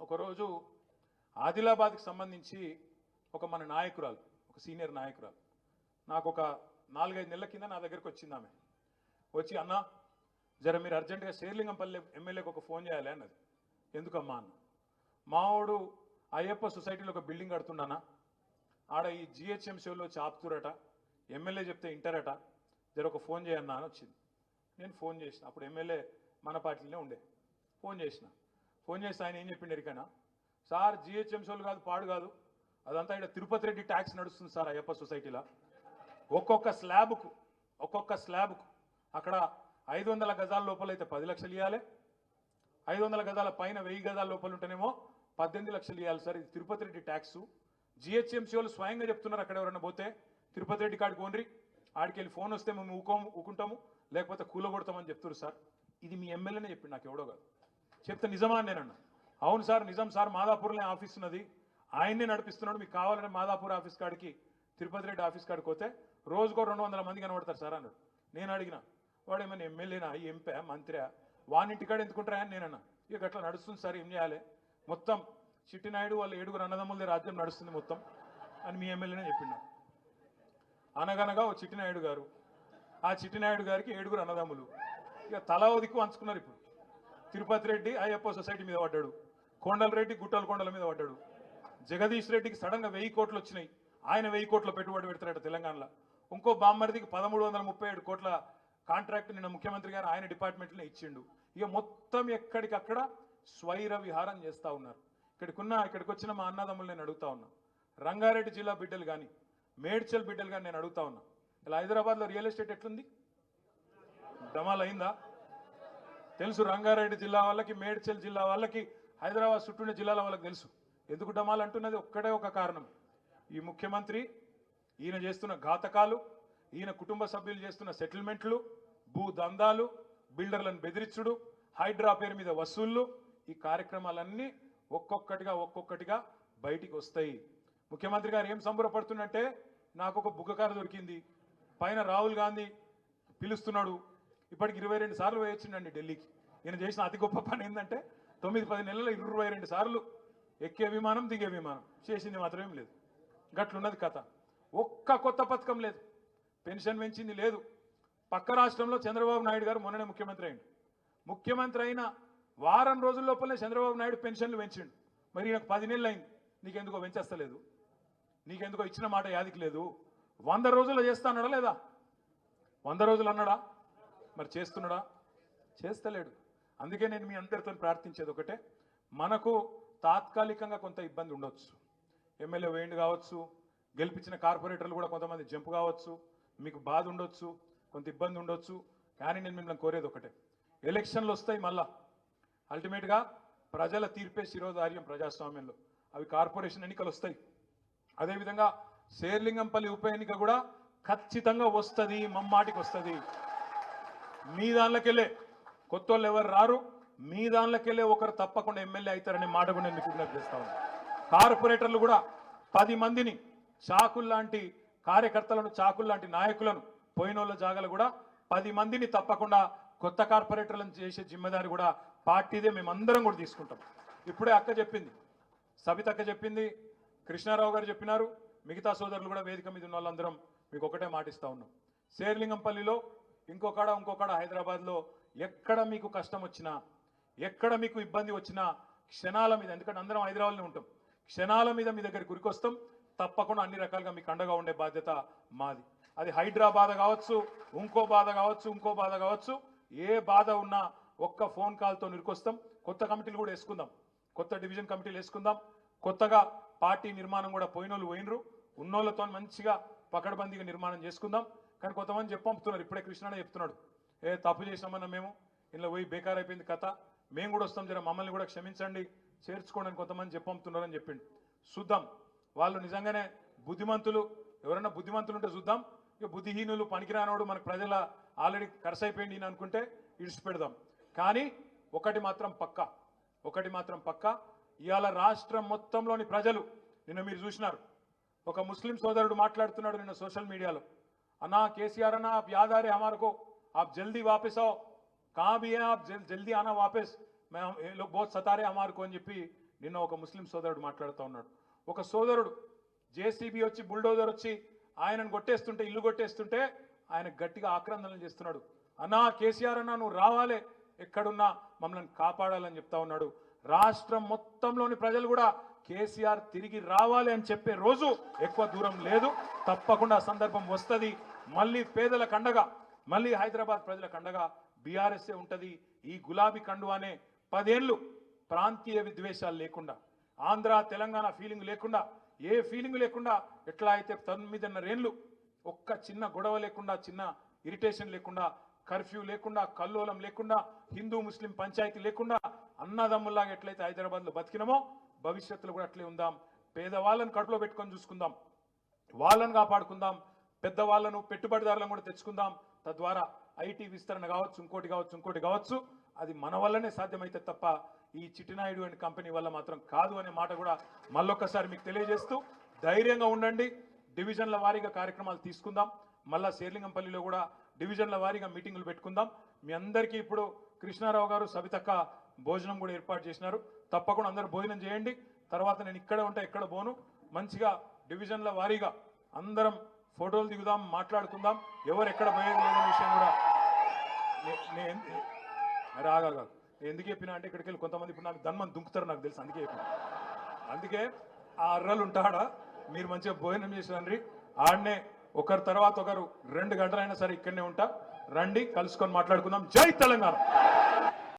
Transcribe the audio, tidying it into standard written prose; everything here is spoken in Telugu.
ఒకరోజు ఆదిలాబాద్కి సంబంధించి ఒక మన నాయకురాలు, ఒక సీనియర్ నాయకురాలు నాకు ఒక 4-5 నెలల కింద నా దగ్గరికి వచ్చింది. ఆమె వచ్చి, అన్న జర మీరు అర్జెంటుగా శేర్లింగంపల్లి ఎమ్మెల్యేకి ఒక ఫోన్ చేయాలి అన్నది. ఎందుకమ్మా అన్న, మావాడు అయ్యప్ప సొసైటీలో ఒక బిల్డింగ్ కడుతున్నానా, ఆడ ఈ జిహెచ్ఎంసీలో చాపుతురట, ఎమ్మెల్యే చెప్తే ఇంటరట, జర ఒక ఫోన్ చేయన్నా అని వచ్చింది. నేను ఫోన్ చేసిన, అప్పుడు ఎమ్మెల్యే మన పార్టీలోనే ఉండే. ఫోన్ చేస్తే ఆయన ఏం చెప్పిండు ఎరికైనా, సార్ జిహెచ్ఎంసీలు కాదు, పాడు కాదు, అదంతా ఇక్కడ తిరుపతి రెడ్డి ట్యాక్స్ నడుస్తుంది సార్ అయ్యప్ప సొసైటీలో. ఒక్కొక్క స్లాబ్కు అక్కడ 500 గజాల లోపల అయితే 10 లక్షలు ఇవ్వాలి, 500 గజాల పైన 1000 గజాల లోపల ఉంటేనేమో 18 లక్షలు ఇవ్వాలి సార్. ఇది తిరుపతి రెడ్డి ట్యాక్స్. జిహెచ్ఎంసీ వాళ్ళు స్వయంగా చెప్తున్నారు, అక్కడ ఎవరైనా పోతే తిరుపతి రెడ్డి కాడికి ఓన్రి, ఆడికి వెళ్ళి ఫోన్ వస్తే మేము ఊకుంటాము, లేకపోతే కూలగొడతామని చెప్తున్నారు సార్. ఇది మీ ఎమ్మెల్యేనే చెప్పిండు, నాకు ఎవడో కాదు. చెప్తే నిజమా అని నేనన్నా. అవును సార్ నిజం సార్, మాదాపూర్లో ఆఫీస్ ఉన్నది, ఆయన్నే నడిపిస్తున్నాడు, మీకు కావాలని మాదాపూర్ ఆఫీస్ కాడికి తిరుపతి రెడ్డి ఆఫీస్ కాడికి పోతే రోజుకో 200 మంది కనబడతారు సార్ అన్నాడు. నేను అడిగిన, వాడు ఏమైనా ఎమ్మెల్యేనా, ఎంపీ, మంత్రి, వానింటికాడ ఎందుకుంటారా అని నేనన్నా. ఇక అట్లా నడుస్తుంది సార్, ఏం చేయాలి, మొత్తం చిట్టినాయుడు వాళ్ళ 7 అన్నదమ్ములదే రాజ్యం నడుస్తుంది మొత్తం అని మీ ఎమ్మెల్యేనే చెప్పిండు. అనగనగా ఓ చిట్టినాయుడు గారు, ఆ చిట్టినాయుడు గారికి 7 అన్నదమ్ములు, ఇక తలా దిక్కు అంచుకున్నారు. ఇప్పుడు తిరుపతి రెడ్డి అయ్యప్ప సొసైటీ మీద పడ్డాడు, కొండలరెడ్డి గుట్టల కొండల మీద పడ్డాడు, జగదీష్ రెడ్డికి సడన్గా 1000 కోట్లు వచ్చినాయి, ఆయన 1000 కోట్ల పెట్టుబడి పెడతారట తెలంగాణలో. ఇంకో బామ్మరిదికి 1337 కోట్ల కాంట్రాక్ట్ నిన్న ముఖ్యమంత్రి గారు ఆయన డిపార్ట్మెంట్లో ఇచ్చిండు. ఇక మొత్తం ఎక్కడికక్కడ స్వైర విహారం చేస్తూ ఉన్నారు. ఇక్కడికి వచ్చిన మా అన్నదమ్ములు నేను అడుగుతా ఉన్నా, రంగారెడ్డి జిల్లా బిడ్డలు కానీ మేడ్చల్ బిడ్డలు కానీ నేను అడుగుతా ఉన్నా, ఇలా హైదరాబాద్లో రియల్ ఎస్టేట్ ఎట్లుంది, డమాల్ అయిందా? తెలుసు రంగారెడ్డి జిల్లా వాళ్ళకి, మేడ్చల్ జిల్లా వాళ్ళకి, హైదరాబాద్ చుట్టూనే జిల్లాల వాళ్ళకి తెలుసు. ఎందుకు డమాల్ అంటున్నది ఒక్కడే ఒక కారణం, ఈ ముఖ్యమంత్రి ఈయన చేస్తున్న ఘాతకాలు, ఈయన కుటుంబ సభ్యులు చేస్తున్న సెటిల్మెంట్లు, భూ దందాలు, బిల్డర్లను బెదిరించుడు, హైడ్రా పేరు మీద వసూళ్లు, ఈ కార్యక్రమాలన్నీ ఒక్కొక్కటిగా బయటికి వస్తాయి. ముఖ్యమంత్రి గారు ఏం సంబరపడుతున్నట్టే, నాకు ఒక బుగ్గకారు దొరికింది, పైన రాహుల్ గాంధీ పిలుస్తున్నాడు, ఇప్పటికి 22 సార్లు వేయొచ్చిండండి ఢిల్లీకి. ఈయన చేసిన అతి గొప్ప పని ఏంటంటే 9-10 నెలల్లో 22 సార్లు ఎక్కే విమానం దిగే విమానం, చేసింది మాత్రం ఏం లేదు. గట్లున్నది కథ. ఒక్క కొత్త పథకం లేదు, పెన్షన్ పెంచింది లేదు. పక్క రాష్ట్రంలో చంద్రబాబు నాయుడు గారు మొన్ననే ముఖ్యమంత్రి అయిండు, ముఖ్యమంత్రి అయిన వారం రోజుల లోపలనే చంద్రబాబు నాయుడు పెన్షన్లు పెంచిండు. మరి ఈయనకు 10 నెలలు అయింది, నీకెందుకో పెంచేస్తలేదు, నీకెందుకో ఇచ్చిన మాట యాదికి లేదు. 100 రోజుల్లో చేస్తా అన్నాడా లేదా? 100 రోజులు అన్నాడా? మరి చేస్తున్నాడా? చేస్తలేడు. అందుకే నేను మీ అందరితో ప్రార్థించేది ఒకటే, మనకు తాత్కాలికంగా కొంత ఇబ్బంది ఉండొచ్చు, ఎమ్మెల్యే వేయండి కావచ్చు, గెలిపించిన కార్పొరేటర్లు కూడా కొంతమంది జంపు కావచ్చు, మీకు బాధ ఉండొచ్చు, కొంత ఇబ్బంది ఉండొచ్చు. కానీ నేను మిమ్మల్ని కోరేది ఒకటే, ఎలక్షన్లు వస్తాయి, మళ్ళా అల్టిమేట్గా ప్రజల తీర్పే శిరోధార్యం ప్రజాస్వామ్యంలో. అవి కార్పొరేషన్ ఎన్నికలు వస్తాయి, అదేవిధంగా శేర్లింగంపల్లి ఉప ఎన్నిక కూడా ఖచ్చితంగా వస్తుంది, మమ్మాటికి వస్తుంది. మీ దానిలోకెళ్ళే కొత్త వాళ్ళు ఎవరు రారు, మీ దానిలోకెళ్ళే ఒకరు తప్పకుండా ఎమ్మెల్యే అవుతారనే మాట కూడా నేను విజ్ఞప్తి చేస్తా ఉన్నాను. కార్పొరేటర్లు కూడా 10 మందిని, చాకుల్లాంటి కార్యకర్తలను, చాకుల్లాంటి నాయకులను, పోయినోళ్ళ జాగాలు కూడా 10 మందిని తప్పకుండా కొత్త కార్పొరేటర్లను చేసే జిమ్మదారి కూడా పార్టీదే, మేమందరం కూడా తీసుకుంటాం. ఇప్పుడే అక్క చెప్పింది, సబితక్క చెప్పింది, కృష్ణారావు గారు చెప్పినారు, మిగతా సోదరులు కూడా వేదిక మీద ఉన్న వాళ్ళందరం మీకు ఒకటే మాటిస్తా ఉన్నాం. శేర్లింగంపల్లిలో ఇంకొకడ హైదరాబాద్లో ఎక్కడ మీకు కష్టం వచ్చినా, ఎక్కడ మీకు ఇబ్బంది వచ్చినా క్షణాల మీద, ఎందుకంటే అందరం హైదరాబాద్లో ఉంటాం, క్షణాల మీద మీ దగ్గరికి ఉరికొస్తాం. తప్పకుండా అన్ని రకాలుగా మీకు అండగా ఉండే బాధ్యత మాది. అది హైడ్రా బాధ కావచ్చు, ఇంకో బాధ కావచ్చు, ఏ బాధ ఉన్నా ఒక్క ఫోన్ కాల్తో ఉరికొస్తాం. కొత్త కమిటీలు కూడా వేసుకుందాం, కొత్త డివిజన్ కమిటీలు వేసుకుందాం. కొత్తగా పార్టీ నిర్మాణం కూడా పోయినోళ్ళు పోయినరు, ఉన్నోళ్ళతో మంచిగా పకడ్బందీగా నిర్మాణం చేసుకుందాం. కానీ కొంతమంది చెప్పంపుతున్నారు, ఇప్పుడే కృష్ణనే చెప్తున్నాడు, తప్పు చేసినామన్నా మేము, ఇలా పోయి బేకార్ అయిపోయింది కథ, మేము కూడా వస్తాం, జర మమ్మల్ని కూడా క్షమించండి, చేర్చుకోవడానికి కొంతమంది చెప్పంపుతున్నారని చెప్పిండు. చూద్దాం, వాళ్ళు నిజంగానే బుద్ధిమంతులు, ఎవరైనా బుద్ధిమంతులు ఉంటే చూద్దాం. ఇక బుద్ధిహీనులు, పనికిరానోడు, మనకు ప్రజల ఆల్రెడీ కరసైపోయింది అని అనుకుంటే ఇడిచిపెడదాం. కానీ ఒకటి మాత్రం పక్కా, ఇవాళ రాష్ట్రం మొత్తంలోని ప్రజలు, నిన్న మీరు చూసినారు, ఒక ముస్లిం సోదరుడు మాట్లాడుతున్నాడు నిన్న సోషల్ మీడియాలో, అన్నా కేసీఆర్ అన్నా आप याद आ रहे हमारे को, आप जल्दी वापस आओ, कहाँ भी हैं आप, जल्दी आना वापस, मैं ये लोग बहुत सता रहे हमारे को అని చెప్పి నిన్న ఒక ముస్లిం సోదరుడు మాట్లాడుతూ ఉన్నాడు. ఒక సోదరుడు జేసీబీ వచ్చి బుల్డోజర్ వచ్చి ఆయనను కొట్టేస్తుంటే, ఇల్లు కొట్టేస్తుంటే ఆయన గట్టిగా ఆక్రందనలు చేస్తున్నాడు. అన్నా కేసీఆర్ అన్నా నువ్వు రావాలే, ఎక్కడున్నా మమ్మల్ని కాపాడాలని చెప్తా ఉన్నాడు. రాష్ట్రం మొత్తంలోని ప్రజలు కూడా కేసీఆర్ తిరిగి రావాలి అని చెప్పే రోజు ఎక్కువ దూరం లేదు. తప్పకుండా సందర్భం వస్తుంది. మళ్ళీ పేదల కండగా, మళ్ళీ హైదరాబాద్ ప్రజల కండగా బీఆర్ఎస్ఏ ఉంటుంది. ఈ గులాబీ కండువానే 10 ఏళ్ళు ప్రాంతీయ విద్వేషాలు లేకుండా, ఆంధ్ర తెలంగాణ ఫీలింగ్ లేకుండా, ఏ ఫీలింగ్ లేకుండా, ఎట్లా అయితే 9.5 ఏళ్ళు ఒక్క చిన్న గొడవ లేకుండా, చిన్న ఇరిటేషన్ లేకుండా, కర్ఫ్యూ లేకుండా, కల్లోలం లేకుండా, హిందూ ముస్లిం పంచాయతీ లేకుండా అన్నదమ్ముల్లాగా ఎట్లయితే హైదరాబాద్లో బతికినామో భవిష్యత్తులో కూడా అట్లే ఉందాం. పేదవాళ్ళను కడుపులో పెట్టుకొని చూసుకుందాం, వాళ్ళను కాపాడుకుందాం, పెద్దవాళ్లను పెట్టుబడిదారులను కూడా తెచ్చుకుందాం. తద్వారా ఐటీ విస్తరణ కావచ్చు, ఇంకోటి కావచ్చు, అది మన వల్లనే సాధ్యమైతే తప్ప ఈ చిట్టినాయుడు అండ్ కంపెనీ వల్ల మాత్రం కాదు అనే మాట కూడా మళ్ళొక్కసారి మీకు తెలియజేస్తూ ధైర్యంగా ఉండండి. డివిజన్ల వారీగా కార్యక్రమాలు తీసుకుందాం. మళ్ళా శేర్లింగంపల్లిలో కూడా డివిజన్ల వారీగా మీటింగులు పెట్టుకుందాం. మీ అందరికీ ఇప్పుడు కృష్ణారావు గారు, సబితక్క భోజనం కూడా ఏర్పాటు చేసినారు. తప్పకుండా అందరూ భోజనం చేయండి. తర్వాత నేను ఇక్కడ ఉంటా, ఎక్కడ పోను. మంచిగా డివిజన్ల వారీగా అందరం ఫోటోలు దిగుదాం, మాట్లాడుకుందాం. ఎవరు ఎక్కడ పోయేది లేదనే విషయం కూడా రాగా ఎందుకు చెప్పినా అంటే, ఇక్కడికి వెళ్ళి కొంతమంది ఇప్పుడు నాకు ధన్మని దుంకుతారు, నాకు తెలుసు. అందుకే చెప్పిన. అందుకే ఆ అర్రలు ఉంటాడా, మీరు మంచిగా భోజనం చేసి ఆడనే ఒకరి తర్వాత ఒకరు 2 గంటలైనా సరే ఇక్కడనే ఉంటా. రండి, కలుసుకొని మాట్లాడుకుందాం. జై తెలంగాణ.